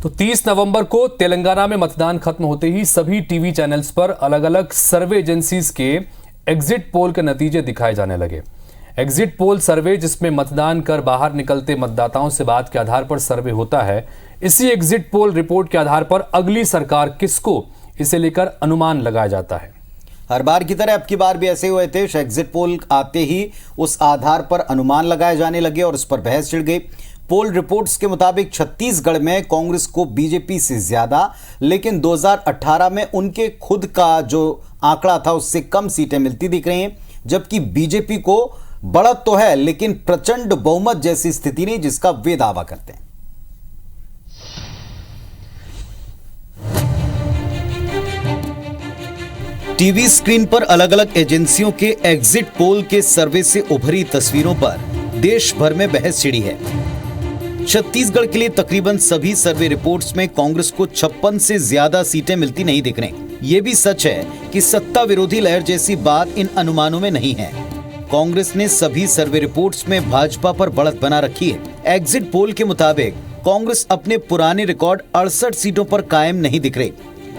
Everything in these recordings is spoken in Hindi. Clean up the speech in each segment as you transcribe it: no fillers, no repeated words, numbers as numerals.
तो 30 नवंबर को तेलंगाना में मतदान खत्म होते ही सभी टीवी चैनल्स पर अलग अलग सर्वे एजेंसीज के एग्जिट पोल के नतीजे दिखाए जाने लगे। एग्जिट पोल सर्वे, जिसमें मतदान कर बाहर निकलते मतदाताओं से बात के आधार पर सर्वे होता है, इसी एग्जिट पोल रिपोर्ट के आधार पर अगली सरकार किसको, इसे लेकर अनुमान लगाया जाता है। हर बार की तरह अब की बार भी ऐसे हुए थे। एग्जिट पोल आते ही उस आधार पर अनुमान लगाए जाने लगे और उस पर बहस छिड़ गई। पोल रिपोर्ट्स के मुताबिक छत्तीसगढ़ में कांग्रेस को बीजेपी से ज्यादा, लेकिन 2018 में उनके खुद का जो आंकड़ा था उससे कम सीटें मिलती दिख रही हैं, जबकि बीजेपी को बढ़त तो है लेकिन प्रचंड बहुमत जैसी स्थिति नहीं, जिसका वे दावा करते हैं। टीवी स्क्रीन पर अलग अलग एजेंसियों के एग्जिट पोल के सर्वे से उभरी तस्वीरों पर देश भर में बहस छिड़ी है। छत्तीसगढ़ के लिए तकरीबन सभी सर्वे रिपोर्ट्स में कांग्रेस को 56 से ज्यादा सीटें मिलती नहीं दिख रही। ये भी सच है कि सत्ता विरोधी लहर जैसी बात इन अनुमानों में नहीं है। कांग्रेस ने सभी सर्वे रिपोर्ट्स में भाजपा पर बढ़त बना रखी है। एग्जिट पोल के मुताबिक कांग्रेस अपने पुराने रिकॉर्ड 68 सीटों पर कायम नहीं दिख रही,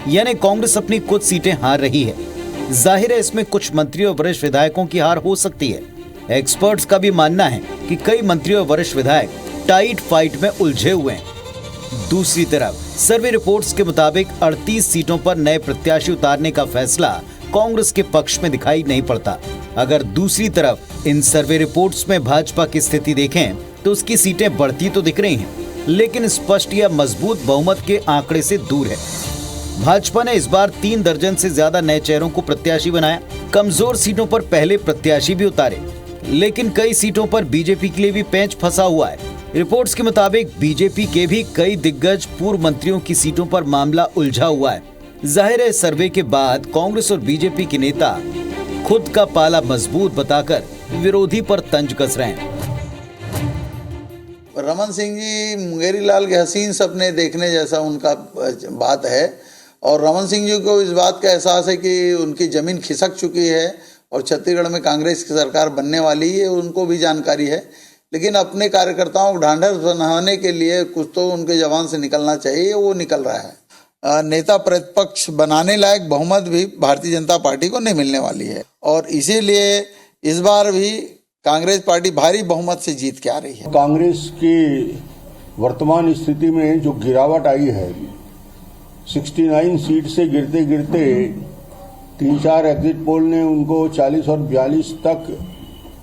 यानी कांग्रेस अपनी कुछ सीटें हार रही है। जाहिर है इसमें कुछ मंत्रियों और वरिष्ठ विधायकों की हार हो सकती है। एक्सपर्ट्स का भी मानना है कि कई मंत्रियों और वरिष्ठ विधायक टाइट फाइट में उलझे हुए हैं। दूसरी तरफ सर्वे रिपोर्ट्स के मुताबिक 38 सीटों पर नए प्रत्याशी उतारने का फैसला कांग्रेस के पक्ष में दिखाई नहीं पड़ता। अगर दूसरी तरफ इन सर्वे रिपोर्ट्स में भाजपा की स्थिति देखें तो उसकी सीटें बढ़ती तो दिख रही हैं, लेकिन स्पष्ट या मजबूत बहुमत के आंकड़े से दूर है। भाजपा ने इस बार 3 दर्जन से ज्यादा नए चेहरों को प्रत्याशी बनाया। कमजोर सीटों पर पहले प्रत्याशी भी उतारे, लेकिन कई सीटों पर बीजेपी के लिए भी पेंच फंसा हुआ है। रिपोर्ट्स के मुताबिक बीजेपी के भी कई दिग्गज पूर्व मंत्रियों की सीटों पर मामला उलझा हुआ है। जाहिर है सर्वे के बाद कांग्रेस और बीजेपी के नेता खुद का पाला मजबूत बताकर विरोधी पर तंज कस रहे हैं। रमन सिंह जी मुंगेरी लाल के हसीन सपने देखने जैसा उनका बात है, और रमन सिंह जी को इस बात का एहसास है कि उनकी जमीन खिसक चुकी है और छत्तीसगढ़ में कांग्रेस की सरकार बनने वाली है, उनको भी जानकारी है। लेकिन अपने कार्यकर्ताओं को ढांढस बनाने के लिए कुछ तो उनके जवान से निकलना चाहिए, वो निकल रहा है। नेता प्रतिपक्ष बनाने लायक बहुमत भी भारतीय जनता पार्टी को नहीं मिलने वाली है, और इसीलिए इस बार भी कांग्रेस पार्टी भारी बहुमत से जीत के आ रही है। कांग्रेस की वर्तमान स्थिति में जो गिरावट आई है, 69 सीट से गिरते गिरते 3-4 एग्जिट पोल ने उनको 40 और 42 तक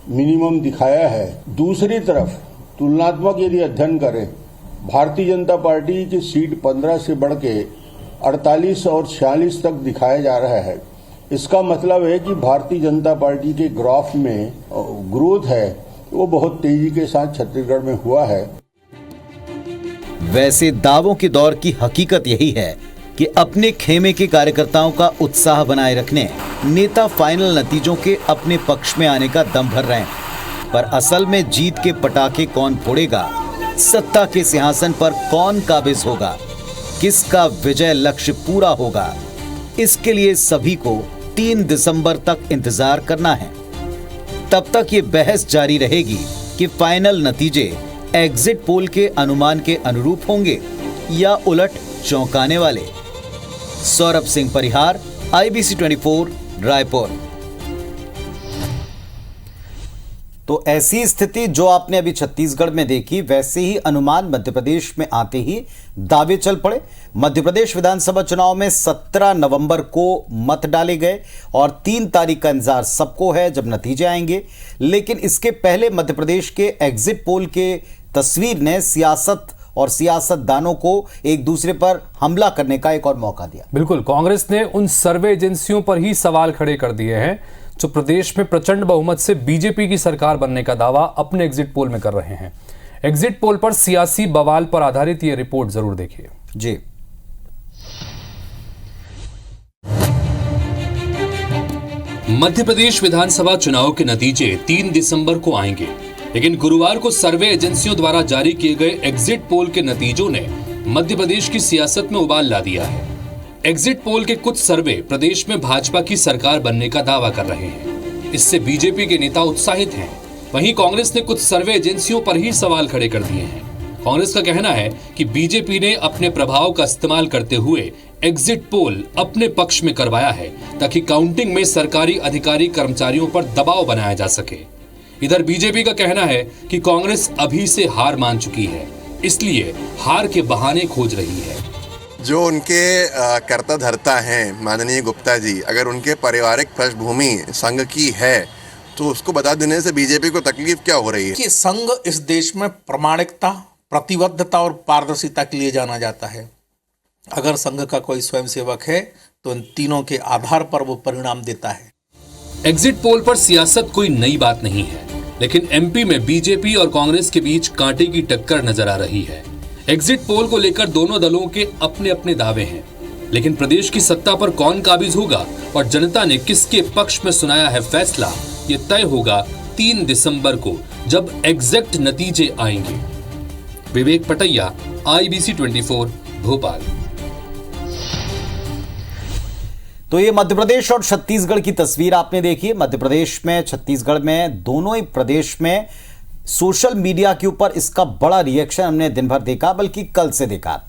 मिनिमम दिखाया है। दूसरी तरफ तुलनात्मक यदि अध्ययन करें, भारतीय जनता पार्टी की सीट 15 से बढ़ के 48 और 46 तक दिखाया जा रहा है। इसका मतलब है कि भारतीय जनता पार्टी के ग्राफ में ग्रोथ है, वो बहुत तेजी के साथ छत्तीसगढ़ में हुआ है। वैसे दावों के दौर की हकीकत यही है कि अपने खेमे के कार्यकर्ताओं का उत्साह बनाए रखने नेता फाइनल नतीजों के अपने पक्ष में आने का दम भर रहे हैं, पर असल में जीत के पटाखे कौन फोड़ेगा, सत्ता के सिंहासन पर कौन काबिज होगा, किसका विजय लक्ष्य पूरा होगा, इसके लिए सभी को 3 दिसंबर तक इंतजार करना है। तब तक ये बहस जारी रहेगी कि फाइनल नतीजे एग्जिट पोल के अनुमान के अनुरूप होंगे या उलट चौंकाने वाले। सौरभ सिंह परिहार, IBC 24, रायपुर। तो ऐसी स्थिति जो आपने अभी छत्तीसगढ़ में देखी, वैसे ही अनुमान मध्य प्रदेश में आते ही दावे चल पड़े। मध्य प्रदेश विधानसभा चुनाव में 17 नवंबर को मत डाले गए और 3 तारीख का इंतजार सबको है जब नतीजे आएंगे। लेकिन इसके पहले मध्य प्रदेश के एग्जिट पोल के तस्वीर ने सियासत और सियासतदानों को एक दूसरे पर हमला करने का एक और मौका दिया। बिल्कुल, कांग्रेस ने उन सर्वे एजेंसियों पर ही सवाल खड़े कर दिए हैं जो प्रदेश में प्रचंड बहुमत से बीजेपी की सरकार बनने का दावा अपने एग्जिट पोल में कर रहे हैं। एग्जिट पोल पर सियासी बवाल पर आधारित यह रिपोर्ट जरूर देखिए। जी, मध्य प्रदेश विधानसभा चुनाव के नतीजे 3 दिसंबर को आएंगे, लेकिन गुरुवार को सर्वे एजेंसियों द्वारा जारी किए गए एग्जिट पोल के नतीजों ने मध्य प्रदेश की सियासत में उबाल ला दिया है। एग्जिट पोल के कुछ सर्वे प्रदेश में भाजपा की सरकार बनने का दावा कर रहे हैं। इससे बीजेपी के नेता उत्साहित हैं। वहीं कांग्रेस ने कुछ सर्वे एजेंसियों पर ही सवाल खड़े कर दिए हैं। कांग्रेस का कहना है कि बीजेपी ने अपने प्रभाव का इस्तेमाल करते हुए एग्जिट पोल अपने पक्ष में करवाया है ताकि काउंटिंग में सरकारी अधिकारी कर्मचारियों पर दबाव बनाया जा सके। इधर बीजेपी का कहना है कि कांग्रेस अभी से हार मान चुकी है, इसलिए हार के बहाने खोज रही है। जो उनके कर्ता धर्ता हैं माननीय गुप्ता जी, अगर उनके पारिवारिक पृष्ठभूमि संघ की है तो उसको बता देने से बीजेपी को तकलीफ क्या हो रही है? कि संघ इस देश में प्रामाणिकता, प्रतिबद्धता और पारदर्शिता के लिए जाना जाता है। अगर संघ का कोई स्वयंसेवक है तो इन तीनों के आधार पर वो परिणाम देता है। एग्जिट पोल पर सियासत कोई नई बात नहीं है, लेकिन एमपी में बीजेपी और कांग्रेस के बीच कांटे की टक्कर नजर आ रही है। एग्जिट पोल को लेकर दोनों दलों के अपने अपने दावे हैं, लेकिन प्रदेश की सत्ता पर कौन काबिज होगा और जनता ने किसके पक्ष में सुनाया है फैसला, ये तय होगा 3 दिसंबर को जब एग्जैक्ट नतीजे आएंगे। विवेक पटैया, IBC 24, भोपाल। तो ये मध्य प्रदेश और छत्तीसगढ़ की तस्वीर आपने देखी। मध्य प्रदेश में, छत्तीसगढ़ में, दोनों ही प्रदेश में सोशल मीडिया के ऊपर इसका बड़ा रिएक्शन हमने दिन भर देखा, बल्कि कल से देखा।